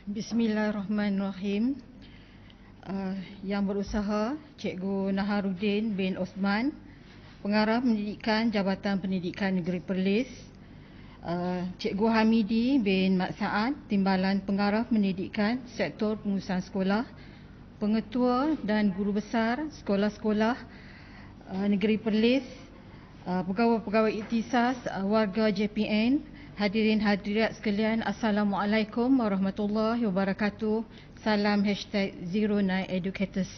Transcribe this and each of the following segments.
Bismillahirrahmanirrahim. Yang berusaha Cikgu Naharuddin bin Osman, Pengarah Pendidikan Jabatan Pendidikan Negeri Perlis. Cikgu Hamidi bin Mat Saad, Timbalan Pengarah Pendidikan Sektor Pengurusan Sekolah, Pengetua dan Guru Besar Sekolah-Sekolah Negeri Perlis, pegawai-pegawai ikhtisas, warga JPN, hadirin hadirat sekalian, Assalamualaikum warahmatullahi wabarakatuh. Salam #09educators.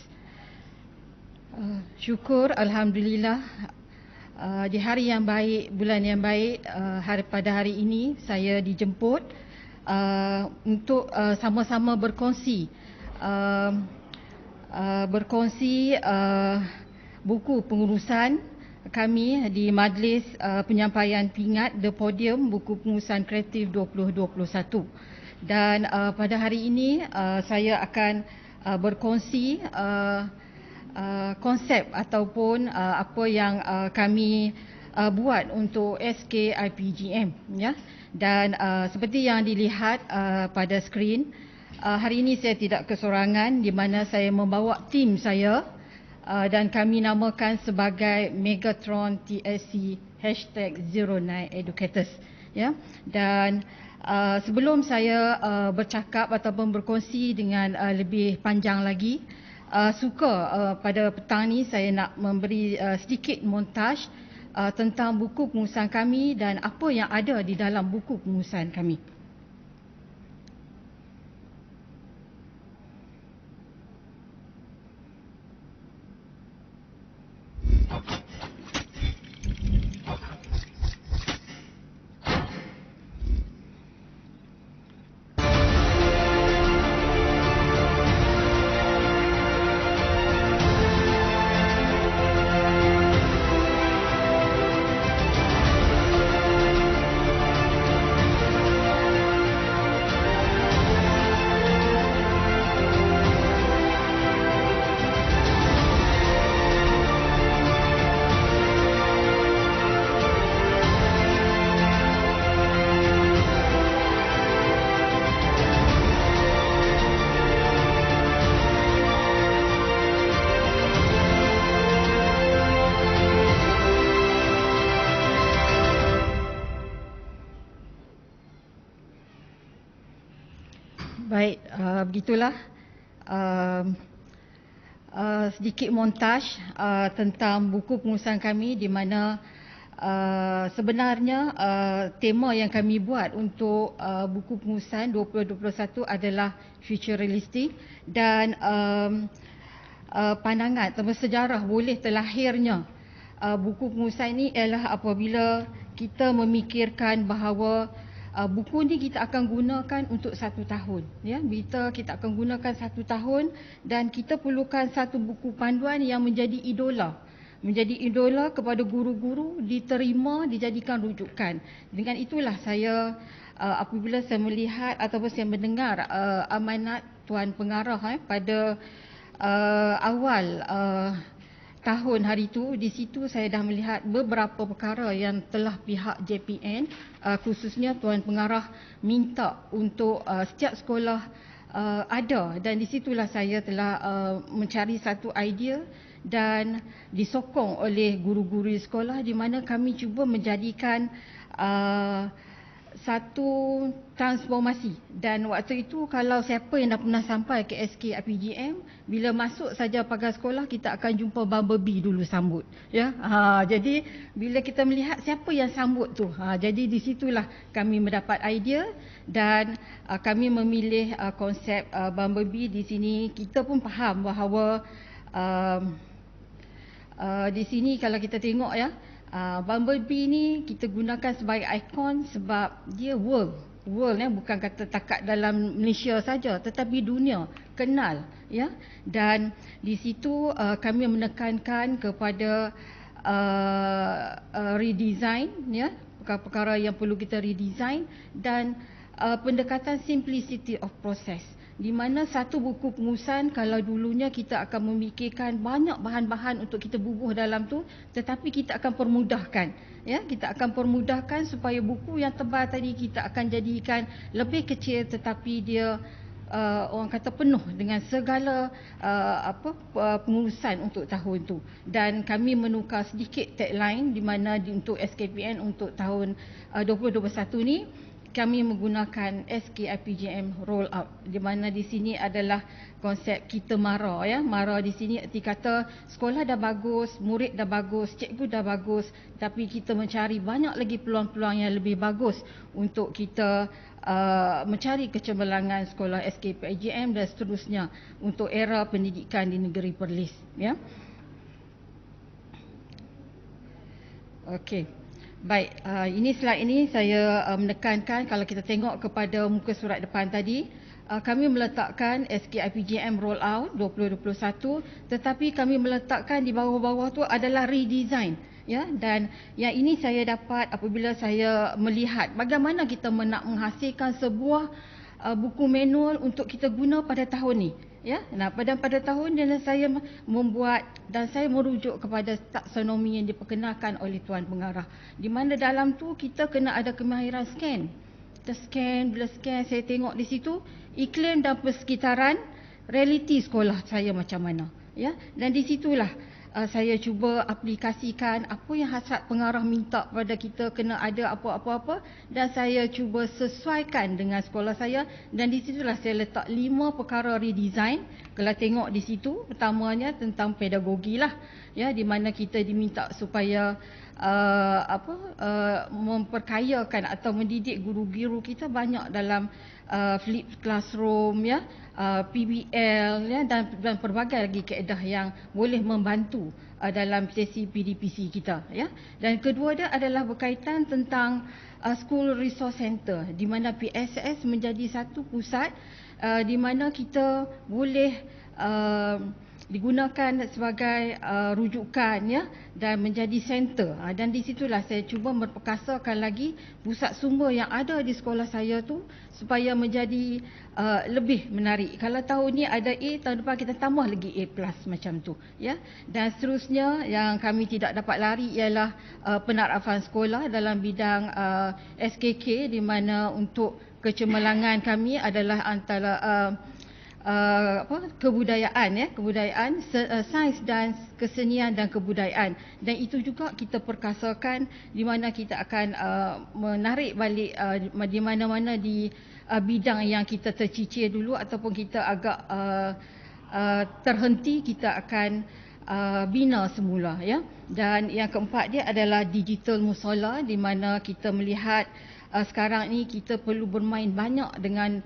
Syukur Alhamdulillah, di hari yang baik, bulan yang baik, pada hari ini saya dijemput untuk sama-sama berkongsi buku pengurusan kami di Majlis Penyampaian Pingat The Podium Buku Pengurusan Kreatif 2021. Dan pada hari ini saya akan berkongsi konsep ataupun apa yang kami buat untuk SKIPGM, ya. Dan seperti yang dilihat pada skrin, hari ini saya tidak kesorangan, di mana saya membawa tim saya dan kami namakan sebagai Megatron TSC #09educators, ya. Dan sebelum saya bercakap ataupun berkongsi dengan lebih panjang lagi, pada petang ni saya nak memberi sedikit montaj tentang buku pengurusan kami dan apa yang ada di dalam buku pengurusan kami. Baik, begitulah sedikit montaj tentang buku pengurusan kami, di mana sebenarnya tema yang kami buat untuk buku pengurusan 2021 adalah futuristik dan pandangan atau sejarah boleh terlahirnya buku pengurusan ini ialah apabila kita memikirkan bahawa buku ni kita akan gunakan untuk 1 tahun, ya. Kita akan gunakan 1 tahun dan kita perlukan satu buku panduan yang menjadi idola kepada guru-guru, diterima, dijadikan rujukan. Dengan itulah saya apabila saya melihat ataupun saya mendengar amanat Tuan Pengarah pada awal tahun hari itu, di situ saya dah melihat beberapa perkara yang telah pihak JPN, khususnya Tuan Pengarah, minta untuk setiap sekolah ada, dan di situlah saya telah mencari satu idea dan disokong oleh guru-guru di sekolah, di mana kami cuba menjadikan satu transformasi. Dan waktu itu, kalau siapa yang dah pernah sampai ke SKIPGM, bila masuk saja pagar sekolah, kita akan jumpa Bumblebee dulu sambut, ya. Jadi bila kita melihat siapa yang sambut tu, jadi di situlah kami mendapat idea dan kami memilih konsep Bumblebee. Di sini kita pun faham bahawa di sini kalau kita tengok, ya, Bumblebee ni kita gunakan sebagai ikon sebab dia world, bukan kata takat dalam Malaysia saja, tetapi dunia kenal, ya. Dan di situ kami menekankan kepada redesign, ya, perkara-perkara yang perlu kita redesign, dan pendekatan simplicity of process, di mana satu buku pengurusan, kalau dulunya kita akan memikirkan banyak bahan-bahan untuk kita bubuh dalam tu, tetapi kita akan permudahkan, ya, kita akan permudahkan supaya buku yang tebal tadi kita akan jadikan lebih kecil, tetapi dia orang kata penuh dengan segala pengurusan untuk tahun tu, dan kami menukar sedikit tagline di mana untuk SKPN untuk tahun 2021 ni kami menggunakan SKIPGM roll out, di mana di sini adalah konsep kita mara ya. Mara di sini erti kata sekolah dah bagus, murid dah bagus, cikgu dah bagus, tapi kita mencari banyak lagi peluang-peluang yang lebih bagus untuk kita mencari kecemerlangan sekolah SKPGM dan seterusnya untuk era pendidikan di negeri Perlis ya. Okey. Baik, ini slide ini saya menekankan kalau kita tengok kepada muka surat depan tadi, kami meletakkan SKIPGM rollout 2021, tetapi kami meletakkan di bawah-bawah tu adalah redesign ya. Dan yang ini saya dapat apabila saya melihat bagaimana kita nak menghasilkan sebuah buku manual untuk kita guna pada tahun ni ya. Nah, pada tahun dan saya membuat dan saya merujuk kepada taksonomi yang diperkenalkan oleh Tuan Pengarah, di mana dalam tu kita kena ada kemahiran scan. Kita scan, bila scan saya tengok di situ iklim dan persekitaran realiti sekolah saya macam mana ya. Dan di situlah saya cuba aplikasikan apa yang hasrat pengarah minta pada kita kena ada apa-apa-apa, dan saya cuba sesuaikan dengan sekolah saya, dan di situlah saya letak 5 perkara redesign. Kalau tengok di situ, pertamanya tentang pedagogi lah ya, di mana kita diminta supaya memperkayakan atau mendidik guru-guru kita banyak dalam flip classroom ya, PBL ya, dan pelbagai lagi kaedah yang boleh membantu dalam sesi PDPC kita ya. Dan kedua dia adalah berkaitan tentang School Resource Center, di mana PSS menjadi satu pusat di mana kita boleh digunakan sebagai rujukan ya, dan menjadi center. Dan di situlah saya cuba memperkasakan lagi pusat sumber yang ada di sekolah saya tu supaya menjadi lebih menarik. Kalau tahun ni ada A, tahun depan kita tambah lagi A+ macam tu ya. Dan seterusnya yang kami tidak dapat lari ialah penarafan sekolah dalam bidang SKK, di mana untuk kecemerlangan kami adalah antara kebudayaan ya, kebudayaan, sains dan kesenian dan kebudayaan, dan itu juga kita perkasakan di mana kita akan menarik balik di mana-mana di bidang yang kita tercicir dulu ataupun kita agak terhenti, kita akan bina semula ya. Dan yang keempat dia adalah digital musola, di mana kita melihat sekarang ni kita perlu bermain banyak dengan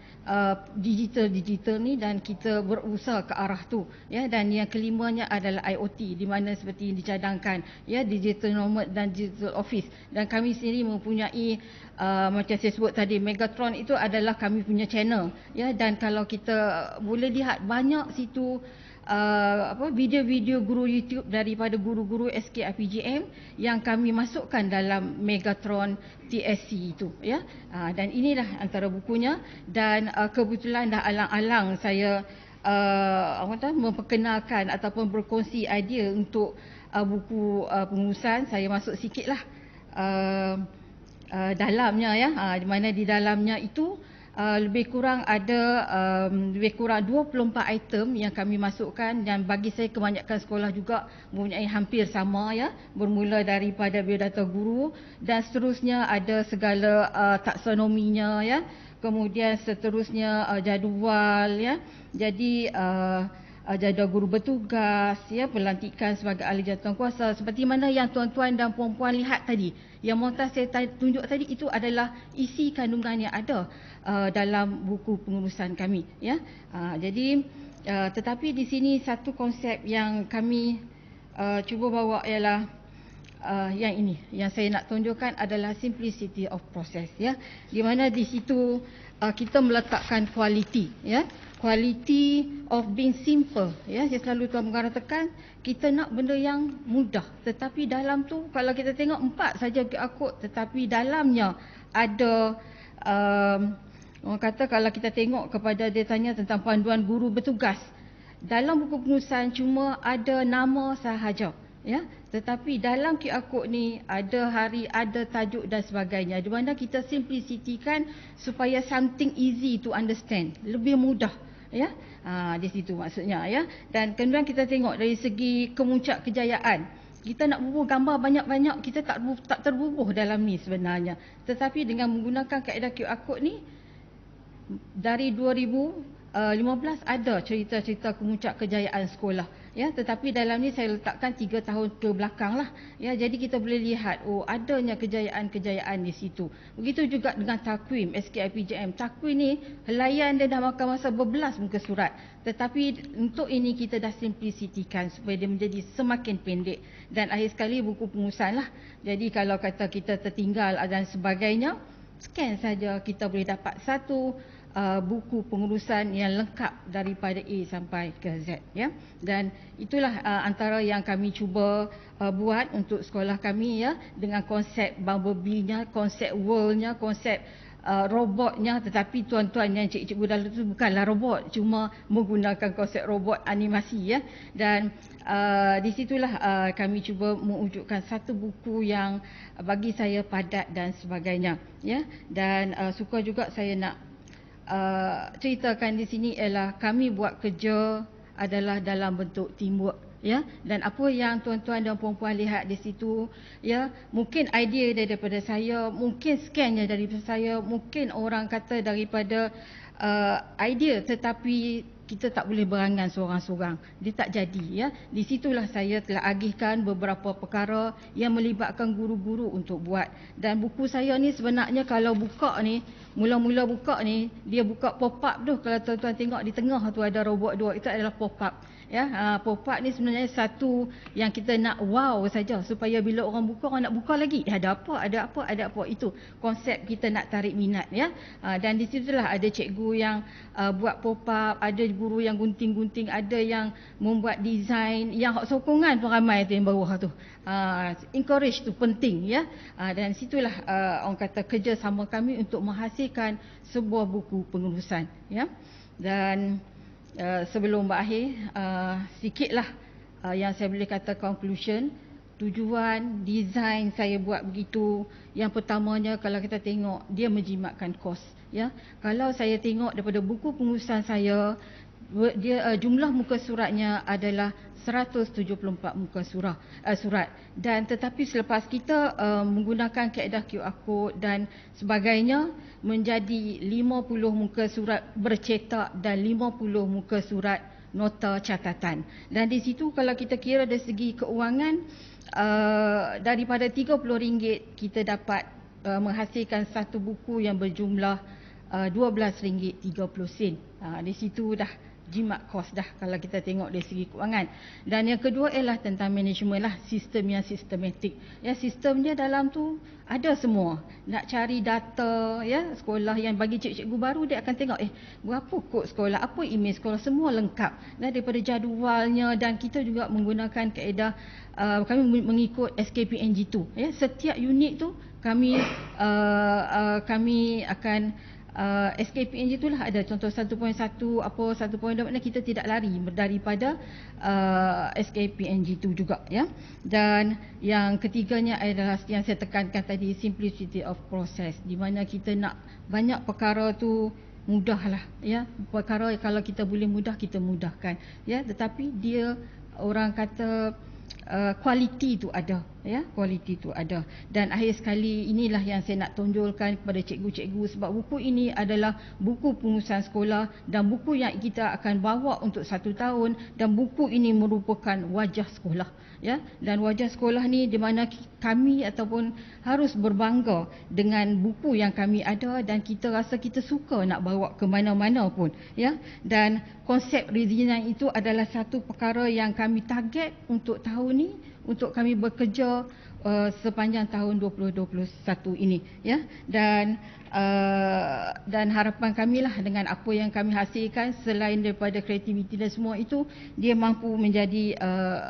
digital ni, dan kita berusaha ke arah tu ya. Dan yang kelimanya adalah IoT, di mana seperti yang dicadangkan ya, digital nomad dan digital office. Dan kami sendiri mempunyai macam saya sebut tadi, Megatron itu adalah kami punya channel ya. Dan kalau kita boleh lihat banyak situ video-video guru YouTube daripada guru-guru SKIPGM yang kami masukkan dalam Megatron TSC itu ya. Dan inilah antara bukunya, dan kebetulan dah alang-alang saya memperkenalkan ataupun berkongsi idea untuk buku pengurusan. Saya masuk sikitlah dalamnya ya, di mana di dalamnya itu lebih kurang ada lebih kurang 24 item yang kami masukkan, dan bagi saya kebanyakan sekolah juga mempunyai hampir sama ya, bermula daripada biodata guru dan seterusnya ada segala taksonominya ya, kemudian seterusnya jadual ya. Jadi jadual guru bertugas ya, pelantikan sebagai ahli jawatankuasa, seperti mana yang tuan-tuan dan puan-puan lihat tadi, yang montas saya tunjuk tadi, itu adalah isi kandungan yang ada dalam buku pengurusan kami ya. Jadi tetapi di sini satu konsep yang kami cuba bawa ialah yang ini, yang saya nak tunjukkan adalah simplicity of process ya, di mana di situ kita meletakkan quality ya, quality of being simple ya. Saya selalu Tuan Pengarah tekan, kita nak benda yang mudah, tetapi dalam tu kalau kita tengok 4 saja QR code, tetapi dalamnya ada orang kata, kalau kita tengok kepada dia tanya tentang panduan guru bertugas, dalam buku pengurusan cuma ada nama sahaja ya, Tetapi dalam QR code ni ada hari, ada tajuk dan sebagainya, di mana kita simplicity kan supaya something easy to understand, lebih mudah, ya. Di situ maksudnya, ya. Dan kemudian kita tengok dari segi kemuncak kejayaan, kita nak bubuh gambar banyak-banyak, kita tak terbubuh dalam ni sebenarnya. Tetapi dengan menggunakan kaedah QR code ni, dari 2015 ada cerita-cerita kemuncak kejayaan sekolah, ya. Tetapi dalam ni saya letakkan 3 tahun ke belakang lah, ya. Jadi kita boleh lihat, oh, adanya kejayaan-kejayaan di situ. Begitu juga dengan takwim SKIPJM. Takwim ni helaian dia dah makan masa berbelas muka surat, tetapi untuk ini kita dah simplicity-kan supaya dia menjadi semakin pendek. Dan akhir sekali buku pengurusan lah. Jadi kalau kata kita tertinggal dan sebagainya, scan saja, kita boleh dapat satu buku pengurusan yang lengkap daripada A sampai ke Z, ya. Dan itulah antara yang kami cuba buat untuk sekolah kami, ya, dengan konsep Bumblebee-nya, konsep world-nya, konsep robotnya. Tetapi tuan-tuan yang cikgu-cikgu dalam tu bukanlah robot, cuma menggunakan konsep robot animasi, ya. Dan di situlah kami cuba mewujudkan satu buku yang bagi saya padat dan sebagainya, ya. Dan suka juga saya nak ceritakan di sini ialah kami buat kerja adalah dalam bentuk teamwork, ya. Dan apa yang tuan-tuan dan puan-puan lihat di situ, ya, mungkin idea daripada saya, mungkin scannya daripada saya, mungkin orang kata daripada idea, tetapi kita tak boleh berangan seorang-seorang. Dia tak jadi, ya. Di situlah saya telah agihkan beberapa perkara yang melibatkan guru-guru untuk buat. Dan buku saya ni sebenarnya kalau buka ni, mula-mula buka ni, dia buka pop-up tu. Kalau tuan-tuan tengok di tengah tu ada robot dua, itu adalah pop-up. Ya, pop-up ni sebenarnya satu yang kita nak wow saja supaya bila orang buka, orang nak buka lagi. Ada apa, ada apa, ada apa. Itu konsep kita nak tarik minat, ya. Dan di situlah ada cikgu yang buat pop-up, ada guru yang gunting-gunting, ada yang membuat design, yang sokongan pun ramai tu yang bawah tu. Encourage tu penting, ya. Dan situlah orang kata kerjasama kami untuk menghasilkan sebuah buku pengurusan, ya. Dan sebelum berakhir, sikitlah yang saya boleh kata conclusion. Tujuan design saya buat begitu, yang pertamanya kalau kita tengok dia menjimatkan kos, ya. Kalau saya tengok daripada buku pengurusan saya, dia jumlah muka suratnya adalah 174 muka surat. Dan tetapi selepas kita menggunakan kaedah QR code dan sebagainya, menjadi 50 muka surat bercetak dan 50 muka surat nota catatan. Dan di situ kalau kita kira dari segi keuangan, daripada RM30 kita dapat menghasilkan satu buku yang berjumlah RM12.30. Di situ dah jimat kos dah kalau kita tengok dari segi kewangan. Dan yang kedua ialah tentang management lah, sistem yang sistematik. Ya, sistem dia dalam tu ada semua. Nak cari data, ya, sekolah yang bagi cikgu baru, dia akan tengok berapa kod sekolah, apa email sekolah, semua lengkap. Dan daripada jadualnya, dan kita juga menggunakan kaedah kami mengikut SKPNG2, ya. Setiap unit tu kami akan SKPNG itulah ada contoh 1.1 apa 1.2, maknanya kita tidak lari daripada SKPNG itu juga, ya. Dan yang ketiganya adalah yang saya tekankan tadi, simplicity of process, di mana kita nak banyak perkara tu mudahlah, ya. Perkara kalau kita boleh mudah, kita mudahkan, ya. Tetapi dia orang kata kualiti itu ada, ya, kualiti itu ada. Dan akhir sekali inilah yang saya nak tonjolkan kepada cikgu-cikgu, sebab buku ini adalah buku pengurusan sekolah dan buku yang kita akan bawa untuk 1 tahun, dan buku ini merupakan wajah sekolah, ya. Dan wajah sekolah ni di mana kami ataupun harus berbangga dengan buku yang kami ada, dan kita rasa kita suka nak bawa ke mana-mana pun, ya. Dan konsep redesign itu adalah satu perkara yang kami target untuk tahun ni, untuk kami bekerja sepanjang tahun 2021 ini, ya. Dan dan harapan kami lah dengan apa yang kami hasilkan, selain daripada kreativiti dan semua itu, dia mampu menjadi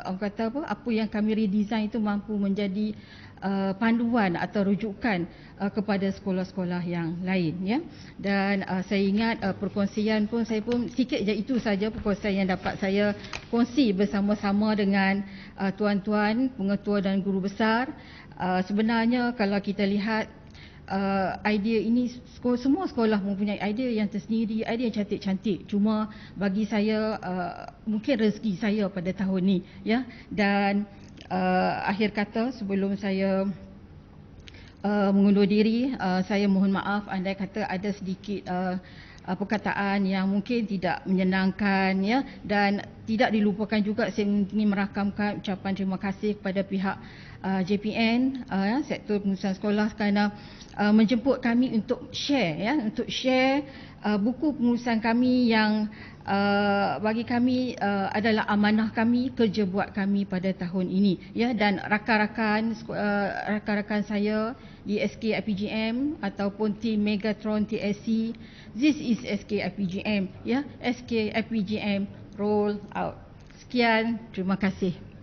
orang kata apa yang kami redesign itu mampu menjadi panduan atau rujukan kepada sekolah-sekolah yang lain, ya. Dan saya ingat perkongsian pun saya pun sikit je, itu saja perkongsian yang dapat saya kongsi bersama-sama dengan tuan-tuan pengetua dan guru besar. Sebenarnya kalau kita lihat idea ini, semua sekolah mempunyai idea yang tersendiri, idea yang cantik-cantik. Cuma bagi saya mungkin rezeki saya pada tahun ni, ya. Dan akhir kata, sebelum saya mengundur diri, saya mohon maaf andai kata ada sedikit perkataan yang mungkin tidak menyenangkan, ya. Dan tidak dilupakan juga saya ingin merakamkan ucapan terima kasih kepada pihak JPN, Sektor Pengurusan Sekolah, kerana menjemput kami untuk share, ya, untuk share buku pengurusan kami yang bagi kami adalah amanah kami, kerja buat kami pada tahun ini, ya. Dan rakan-rakan saya di SK IPGM ataupun tim Megatron TSC, this is SK IPGM, ya. SK IPGM roll out. Sekian, terima kasih.